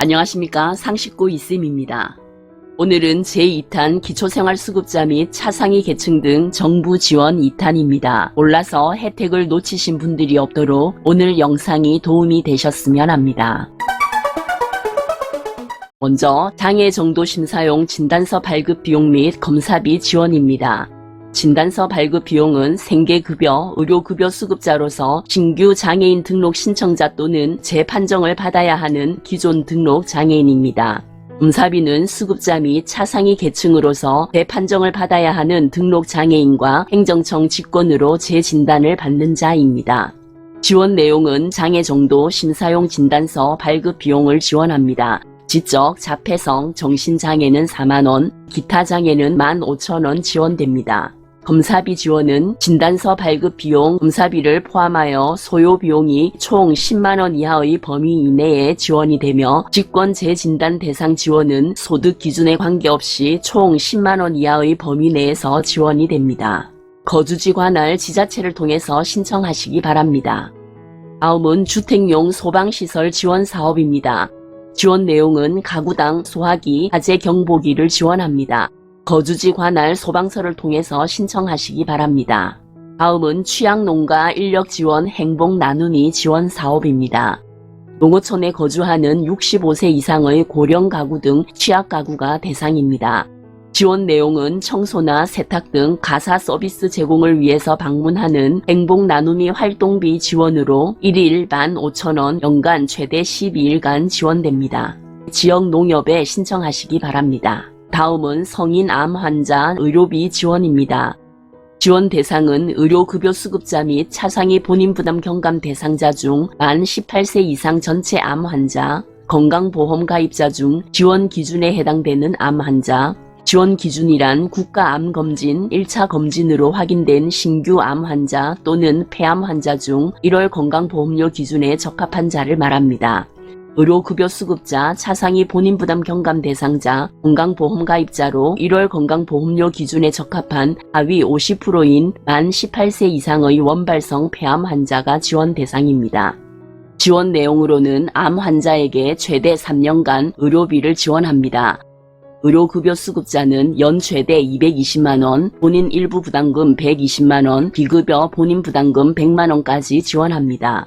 안녕하십니까. 상식고 이쌤입니다. 오늘은 제2탄 기초생활수급자 및 차상위 계층 등 정부 지원 2탄입니다. 몰라서 혜택을 놓치신 분들이 없도록 오늘 영상이 도움이 되셨으면 합니다. 먼저 장애 정도 심사용 진단서 발급 비용 및 검사비 지원입니다. 진단서 발급 비용은 생계급여, 의료급여 수급자로서 신규 장애인 등록 신청자 또는 재판정을 받아야 하는 기존 등록 장애인입니다. 검사비는 수급자 및 차상위 계층으로서 재판정을 받아야 하는 등록 장애인과 행정청 직권으로 재진단을 받는 자입니다. 지원 내용은 장애 정도 심사용 진단서 발급 비용을 지원합니다. 지적, 자폐성, 정신장애는 4만원, 기타 장애는 15,000원 지원됩니다. 검사비 지원은 진단서 발급 비용, 검사비를 포함하여 소요 비용이 총 10만원 이하의 범위 이내에 지원이 되며 직권 재진단 대상 지원은 소득 기준에 관계없이 총 10만원 이하의 범위 내에서 지원이 됩니다. 거주지 관할 지자체를 통해서 신청하시기 바랍니다. 다음은 주택용 소방시설 지원 사업입니다. 지원 내용은 가구당 소화기, 화재 경보기를 지원합니다. 거주지 관할 소방서를 통해서 신청하시기 바랍니다. 다음은 취약농가 인력 지원 행복 나눔이 지원 사업입니다. 농어촌에 거주하는 65세 이상의 고령 가구 등 취약 가구가 대상입니다. 지원 내용은 청소나 세탁 등 가사 서비스 제공을 위해서 방문하는 행복 나눔이 활동비 지원으로 1일 15,000원, 연간 최대 12일간 지원됩니다. 지역 농협에 신청하시기 바랍니다. 다음은 성인 암 환자 의료비 지원입니다. 지원 대상은 의료급여 수급자 및 차상위 본인부담 경감 대상자 중 만 18세 이상 전체 암 환자, 건강보험 가입자 중 지원 기준에 해당되는 암 환자, 지원 기준이란 국가암검진 1차 검진으로 확인된 신규 암 환자 또는 폐암 환자 중 1월 건강보험료 기준에 적합한 자를 말합니다. 의료급여 수급자, 차상위 본인부담 경감 대상자, 건강보험 가입자로 1월 건강보험료 기준에 적합한 하위 50%인 만 18세 이상의 원발성 폐암 환자가 지원 대상입니다. 지원 내용으로는 암 환자에게 최대 3년간 의료비를 지원합니다. 의료급여 수급자는 연 최대 220만원, 본인 일부 부담금 120만원, 비급여 본인 부담금 100만원까지 지원합니다.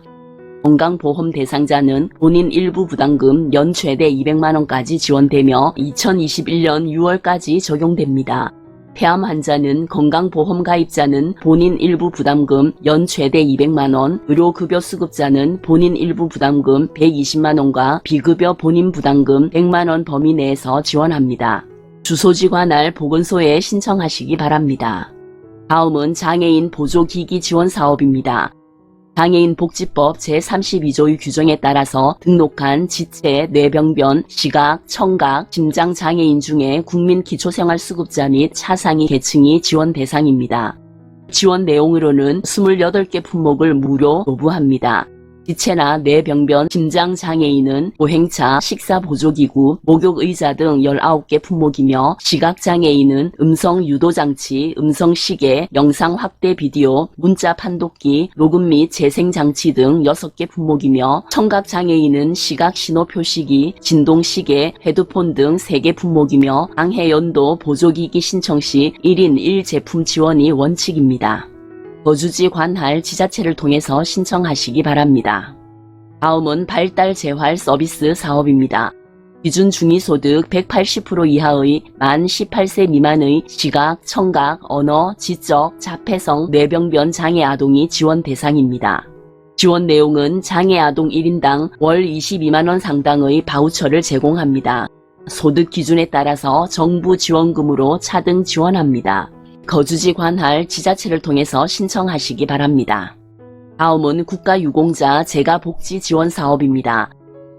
건강보험 대상자는 본인 일부 부담금 연 최대 200만원까지 지원되며 2021년 6월까지 적용됩니다. 폐암 환자는 건강보험 가입자는 본인 일부 부담금 연 최대 200만원, 의료급여 수급자는 본인 일부 부담금 120만원과 비급여 본인 부담금 100만원 범위 내에서 지원합니다. 주소지 관할 보건소에 신청하시기 바랍니다. 다음은 장애인 보조기기 지원 사업입니다. 장애인복지법 제32조의 규정에 따라서 등록한 지체, 뇌병변, 시각, 청각, 심장장애인 중에 국민기초생활수급자 및 차상위 계층이 지원 대상입니다. 지원 내용으로는 28개 품목을 무료 도부합니다. 지체나 뇌병변, 심장장애인은 보행차, 식사보조기구, 목욕의자 등 19개 품목이며 시각장애인은 음성유도장치, 음성시계, 영상확대 비디오, 문자 판독기, 녹음 및 재생장치 등 6개 품목이며 청각장애인은 시각신호표시기, 진동시계, 헤드폰 등 3개 품목이며 장애연도 보조기기 신청 시 1인 1제품 지원이 원칙입니다. 거주지 관할 지자체를 통해서 신청하시기 바랍니다. 다음은 발달 재활 서비스 사업입니다. 기준 중위소득 180% 이하의 만 18세 미만의 시각, 청각, 언어, 지적, 자폐성, 뇌병변 장애 아동이 지원 대상입니다. 지원 내용은 장애 아동 1인당 월 22만원 상당의 바우처를 제공합니다. 소득 기준에 따라서 정부 지원금으로 차등 지원합니다. 거주지 관할 지자체를 통해서 신청하시기 바랍니다. 다음은 국가유공자 재가복지 지원 사업입니다.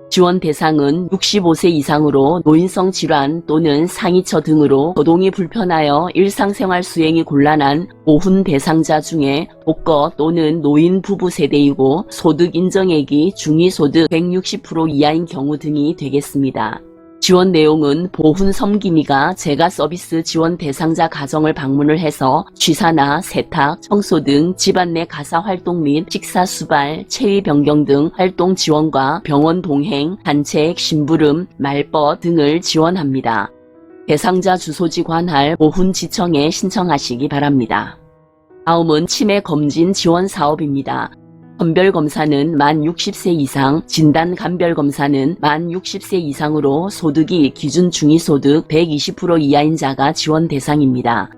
지원 대상은 65세 이상으로 노인성 질환 또는 상이처 등으로 거동이 불편하여 일상생활 수행이 곤란한 보훈 대상자 중에 독거 또는 노인 부부 세대이고 소득 인정액이 중위소득 160% 이하인 경우 등이 되겠습니다. 지원 내용은 보훈 섬김이가 재가 서비스 지원 대상자 가정을 방문을 해서 취사나 세탁, 청소 등 집안 내 가사 활동 및 식사 수발, 체위 변경 등 활동 지원과 병원 동행, 산책, 심부름, 말벗 등을 지원합니다. 대상자 주소지 관할 보훈지청에 신청하시기 바랍니다. 다음은 치매 검진 지원 사업입니다. 선별검사는 만 60세 이상, 진단간별검사는 만 60세 이상으로 소득이 기준 중위소득 120% 이하인 자가 지원 대상입니다.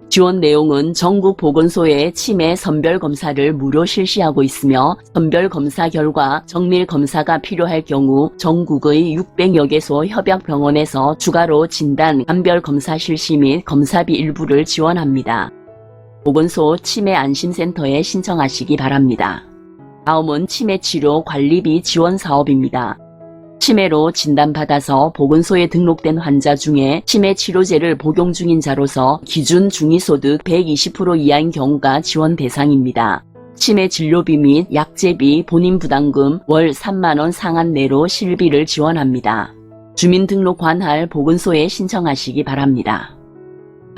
지원 내용은 전국 보건소에 치매 선별검사를 무료 실시하고 있으며 선별검사 결과 정밀검사가 필요할 경우 전국의 600여 개소 협약병원에서 추가로 진단, 간별검사 실시 및 검사비 일부를 지원합니다. 보건소 치매안심센터에 신청하시기 바랍니다. 다음은 치매치료 관리비 지원 사업입니다. 치매로 진단받아서 보건소에 등록된 환자 중에 치매치료제를 복용 중인 자로서 기준 중위소득 120% 이하인 경우가 지원 대상입니다. 치매진료비 및 약제비, 본인부담금 월 3만원 상한 내로 실비를 지원합니다. 주민등록 관할 보건소에 신청하시기 바랍니다.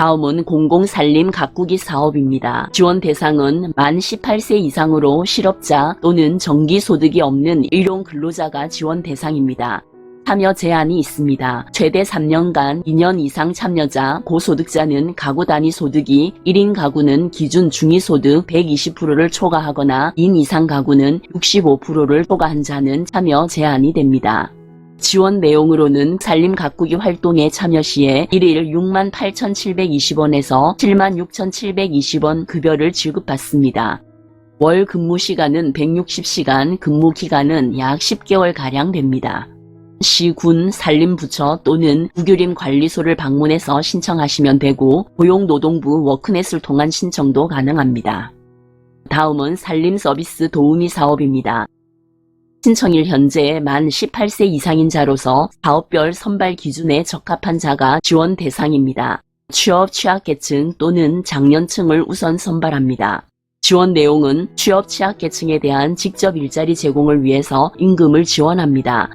다음은 공공살림 가꾸기 사업입니다. 지원 대상은 만 18세 이상으로 실업자 또는 정기소득이 없는 일용 근로자가 지원 대상입니다. 참여 제한이 있습니다. 최대 3년간 2년 이상 참여자, 고소득자는 가구 단위 소득이 1인 가구는 기준 중위소득 120%를 초과하거나 2인 이상 가구는 65%를 초과한 자는 참여 제한이 됩니다. 지원 내용으로는 살림 가꾸기 활동에 참여 시에 1일 68,720원에서 76,720원 급여를 지급받습니다. 월 근무 시간은 160시간, 근무 기간은 약 10개월가량 됩니다. 시, 군, 산림부처 또는 구규림관리소를 방문해서 신청하시면 되고 고용노동부 워크넷을 통한 신청도 가능합니다. 다음은 산림서비스 도우미 사업입니다. 신청일 현재 만 18세 이상인 자로서 사업별 선발 기준에 적합한 자가 지원 대상입니다. 취업, 취약계층 또는 장년층을 우선 선발합니다. 지원 내용은 취업, 취약계층에 대한 직접 일자리 제공을 위해서 임금을 지원합니다.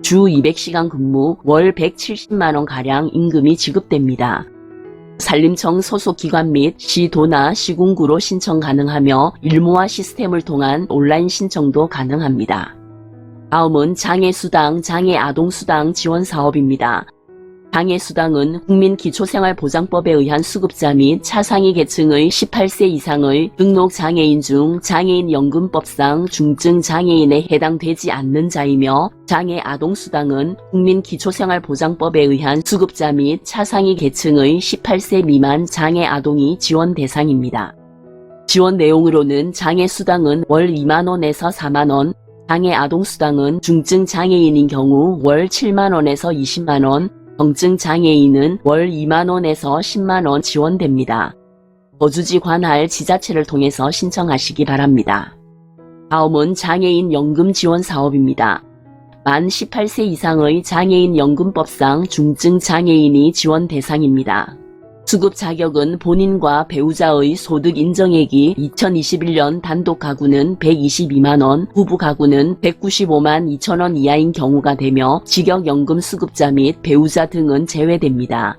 주 200시간 근무, 월 170만원가량 임금이 지급됩니다. 산림청 소속 기관 및 시도나 시군구로 신청 가능하며 일모아 시스템을 통한 온라인 신청도 가능합니다. 다음은 장애수당, 장애아동수당 지원 사업입니다. 장애수당은 국민기초생활보장법에 의한 수급자 및 차상위 계층의 18세 이상의 등록장애인 중 장애인연금법상 중증장애인에 해당되지 않는 자이며 장애아동수당은 국민기초생활보장법에 의한 수급자 및 차상위 계층의 18세 미만 장애아동이 지원 대상입니다. 지원 내용으로는 장애수당은 월 2만원에서 4만원, 장애아동수당은 중증장애인인 경우 월 7만원에서 20만원, 정증장애인은 월 2만원에서 10만원 지원됩니다. 거주지 관할 지자체를 통해서 신청하시기 바랍니다. 다음은 장애인 연금 지원 사업입니다. 만 18세 이상의 장애인 연금법상 중증장애인이 지원 대상입니다. 수급 자격은 본인과 배우자의 소득 인정액이 2021년 단독 가구는 122만원, 부부 가구는 195만 2천원 이하인 경우가 되며 직역연금 수급자 및 배우자 등은 제외됩니다.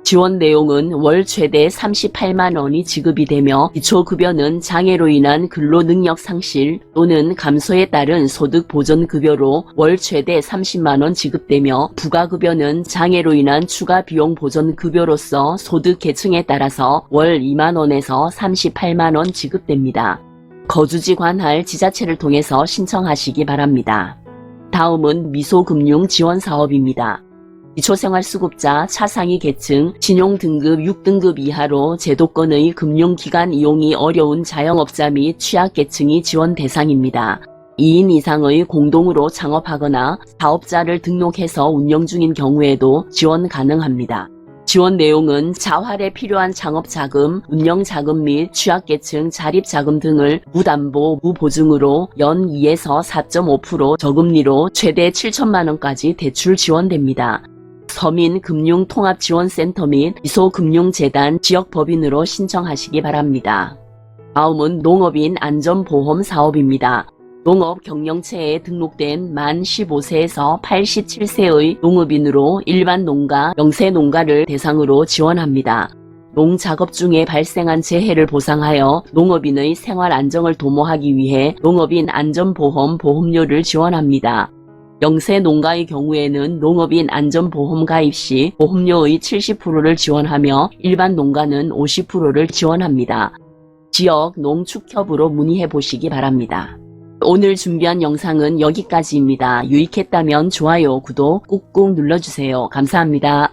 지원 내용은 월 최대 38만원이 지급이 되며 기초급여는 장애로 인한 근로능력 상실 또는 감소에 따른 소득보전급여로 월 최대 30만원 지급되며 부가급여는 장애로 인한 추가 비용 보전급여로서 소득 계층에 따라서 월 2만원에서 38만원 지급됩니다. 거주지 관할 지자체를 통해서 신청하시기 바랍니다. 다음은 미소금융 지원 사업입니다. 기초생활수급자 차상위 계층, 신용등급 6등급 이하로 제도권의 금융기관 이용이 어려운 자영업자 및 취약계층이 지원 대상입니다. 2인 이상의 공동으로 창업하거나 사업자를 등록해서 운영 중인 경우에도 지원 가능합니다. 지원 내용은 자활에 필요한 창업자금, 운영자금 및 취약계층 자립자금 등을 무담보, 무보증으로 연 2에서 4.5% 저금리로 최대 7천만원까지 대출 지원됩니다. 서민금융통합지원센터 및 미소금융재단 지역법인으로 신청하시기 바랍니다. 다음은 농업인 안전보험 사업입니다. 농업 경영체에 등록된 만 15세에서 87세의 농업인으로 일반 농가, 영세 농가를 대상으로 지원합니다. 농작업 중에 발생한 재해를 보상하여 농업인의 생활 안정을 도모하기 위해 농업인 안전보험 보험료를 지원합니다. 영세 농가의 경우에는 농업인 안전보험 가입 시 보험료의 70%를 지원하며 일반 농가는 50%를 지원합니다. 지역 농축협으로 문의해 보시기 바랍니다. 오늘 준비한 영상은 여기까지입니다. 유익했다면 좋아요, 구독 꾹꾹 눌러주세요. 감사합니다.